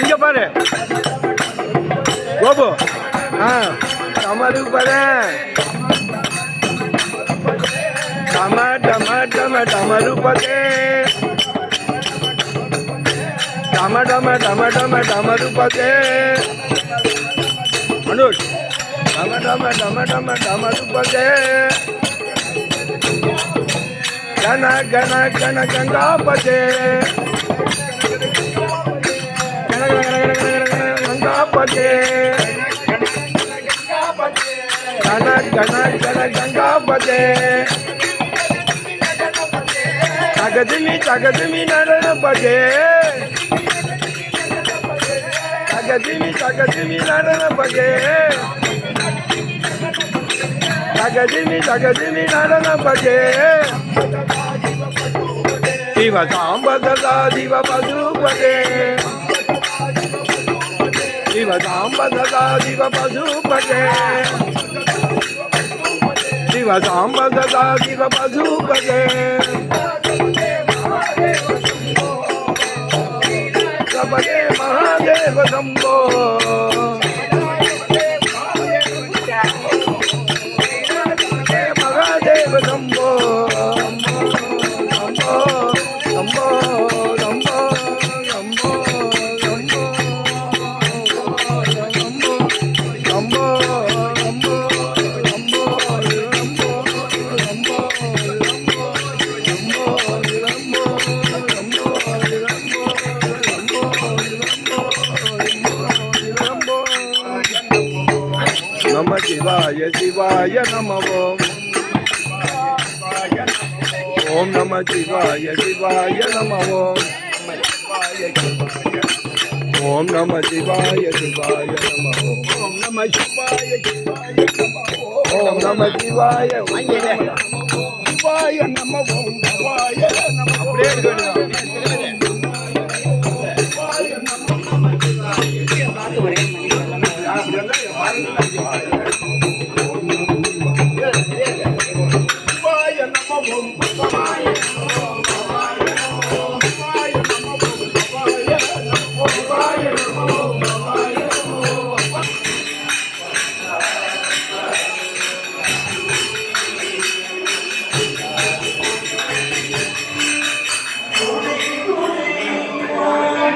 இங்க பாரு கோபு. டமருபதே டம டம டம டமருபதே டம டம டம டம டமருபதே மனுஷ் டம டம டம டம டமருபதே கண கண கண கங்காபதே கங்காபதே கண கண கண கங்காபதே தகதிமி நடனபதே தகதிமி நடனபதே தகதிமி நடனபதே சிவ சாம்பதா சிவ பசுபதே சிவ சாம்பதா சிவ பசுபதே சிவ சாம்பதா சிவ பசுபதே சபதே மகாதேவ சம்போ மகாதேவ சம்போ நம சிவாய சிவாய நம ஓம் நம சிவாய சிவாய நம ஓம் நம சிவாய சிவாய நம ஓம் நம சிவாய ஓம் நம சிவாய சிவாய நம ஓம் சிவாய நம